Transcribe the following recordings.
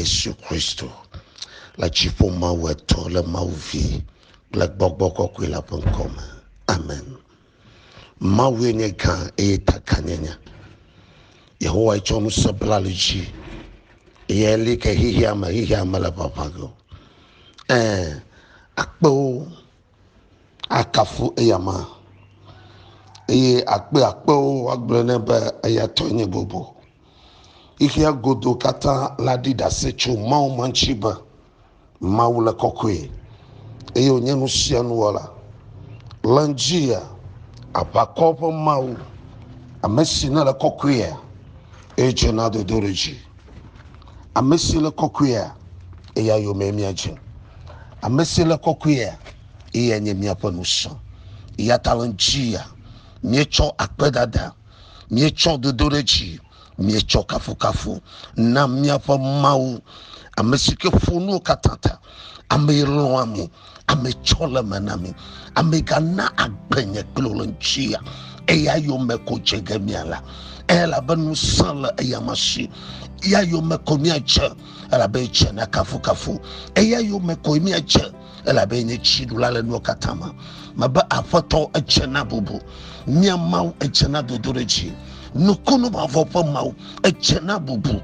Yesu Kristo la chipo maweto le mauvi la bogboko kwila ponkoma. Amen. MAWUNYA kan takanyanya. Yehowa ichomu sablaloji. Yeli ke hihama la papago. Akpo akafu eyama. Akpo agbrene ba ayatonye bobo. Ikia godo kata ladida secho mau manchiba. Maula kokwe. Eyo nyenu sianu wala. Lanjia. Apakopo mau. Amesina la kokwe. Eche na do doreji. Amesina kokwe. Eya yo memiajen. Amesina kokwe. Eya nyemia panusa. Eya talanjia. Miecho akpedada. Miecho do doreji. Miecho kafu. Na miapa mau. Amesike funu katata. Ameirwami. Amechola manami. Amegana agbenye klolonchia. Eya yo meko chegemiala. Ela banu sala eyamashi. Eya yo meko miache. Ela beche na kafu. Eya yo meko miache. Ela benye chidu lale no katama. Maba afoto eche na bubu. Mia mau eche na dodoreji. Nukuno bavopa mau echena bubu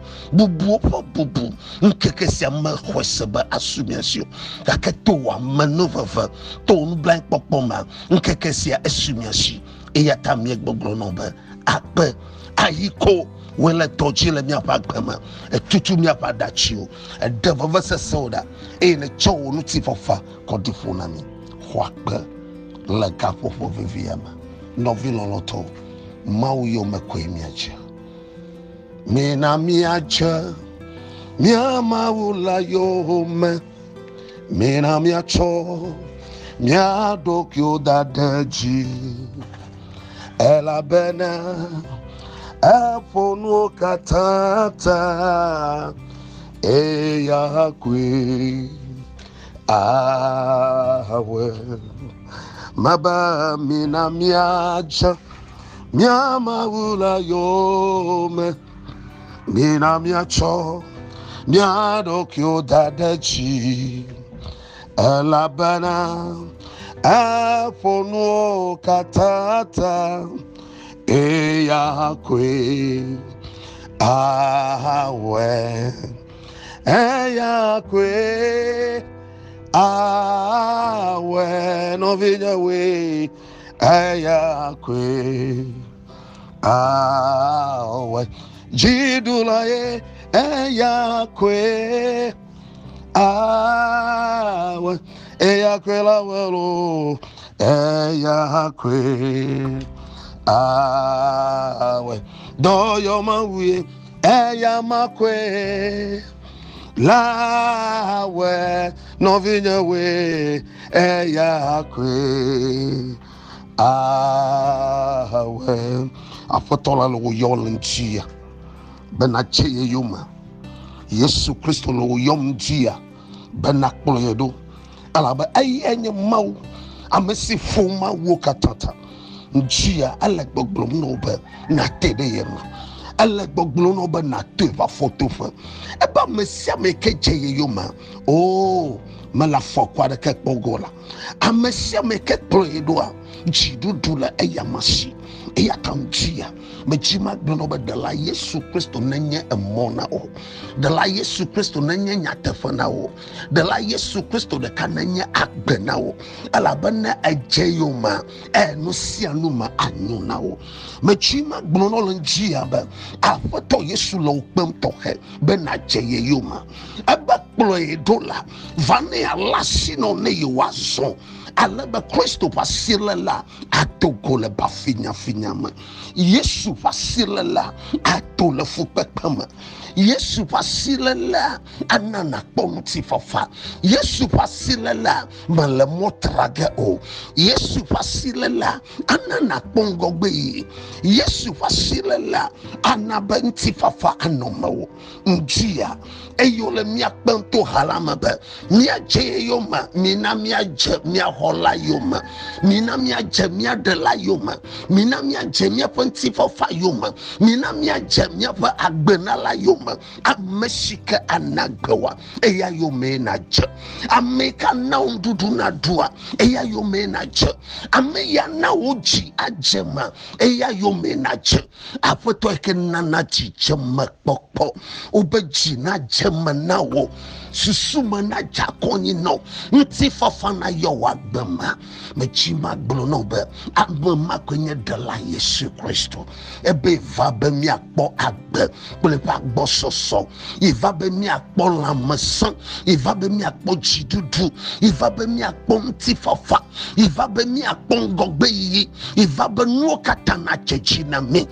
opa bubu nkekesi ama khweseba assumiation kaketo wa manova ton blank popoma nkekesi assumiation e yatamye gbogbo no ba akpe ayiko wele tojile mi apagama etutu mi apadachi o edevova sesoda e ne chowo no tifofa kodifo na mi khwakpe la kapo fo viviama no viloloto mau yo mekwe miacha mina miacha mia maula yo me mina miacho mia dokyo dadaji ela bena afonu katata eya kwe awe maba mina miacha Mia maula yome mina miacho mia dokyo dadachi elabana afonu katata eya kwe awe eya kwe awe no vinya we eya kwe awe jidula ye eya kwe awe eya kwe la welo eya kwe awe doyo mawie eya makwe lawe no vinya we eya kwe awe afotola lo yolentia benache yuma Yesu Kristo lo yomdia benakpolo yedo alaba ayenye mau amesi foma wo katata njia alagboglo no be na tede yema alagboglo no be na teva photo fa eba mesia mekeje yuma oh mala fokwa de kekpogola amesia mekekpolo yedo jidudula eyamashi eyakanjia mejima gnoba de la Yesu Kristo nenye emona o de la Yesu Kristo nenye nyatefana o de la Yesu Kristo de kanenye agbena o alabana ejeyoma eno sianuma anyuna o mejima gnono njia ba afoto Yesu lo pem tohe be na jeyeyoma aba ploye dola vane alasino ne yiwazo alaba Kristo pasilela atoko le bafinya finyama Yesu pasilela atole fupekama Yesu pasilela anana ponti fafa Yesu pasilela malemotraga o Yesu pasilela anana pongogbe Yesu pasilela anabenti fafa anomo njia eyole miakpento halama be miaje yoma mina miaje mia hola yoma minamia jamia de la yoma minamia jamia ponti for fa yoma minamia jamia for agbena la yoma ameshika anagwa eya yome na je ameka na undudu na dua eya yome na je ameya na oji ajema eya yome na je afoto ekena na chichema pokpo obeji na jema na wo susuma na jakoni no nti fafana yo wagbema mechima gbolo no be abema kwenye de la Yesu Kristo ebe va be mi akpo agbe pele pa gbo soso iva be mi akpo lamasan iva be mi akpo jidudu iva be mi akpo nti fafa iva be mi akpo ngogbe yi iva be no katana chechi na mi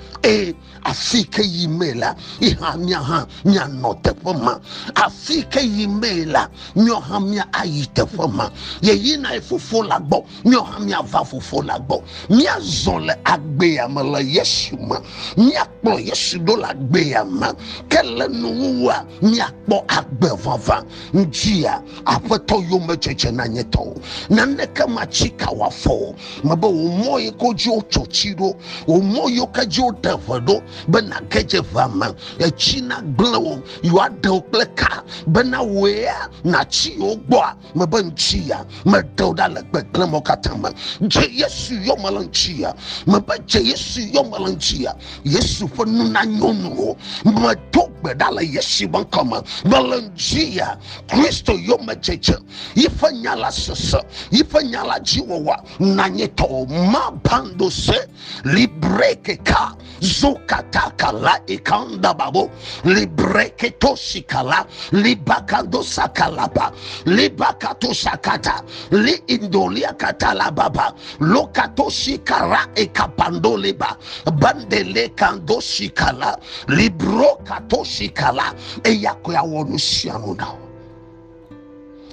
afike yimela ihamia ha nya note foma afike yimela nyohamia ayite foma yeyina efofo lagbo nyohamia va fofo lagbo mia zole agbe ya mala yeshuma mia kpo yeshido lagbe ya ma kele nuwa mia kpo agbe vava njia apeto yo mecheche na nyeto na neka machika wafo mabo umoye koji ochochiro umoye kaji otevado bena keje vama china glow you are the pleka bena wea na chi ogboa mabanchia madoda lekbe klemo katama je yesu yo malanchia mabaje yesu yo malanchia yesu fonu na nyonu madogbe dala yesu bankama malanchia kristo yo macheche ifanyala sasa ifanyala jiwa na nyeto mabando se libreke ka zokataka la ikanda babo libreke toshikala libakando sakalaba libakato sakata li indolia katala baba lokato shikara ekapando liba bandele kando shikala libro kato shikala eyako ya wonu shianu na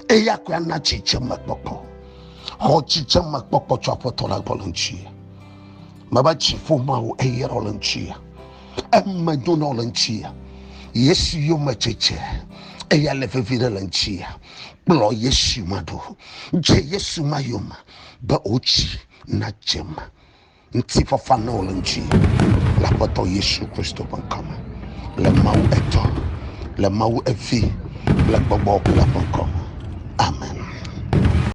eyako ya na chiche makpoko ho chiche makpoko chapotola bolonchi maba chifo mawo eyerolanchia emadonolanchia yesu yo macheche eya lefevira lanchia blo yesu mado je yesu mayoma ba ochi na jema nti fafana olanchia la poto yesu Kristo bankama le mau eto le mau evi le bobo la banko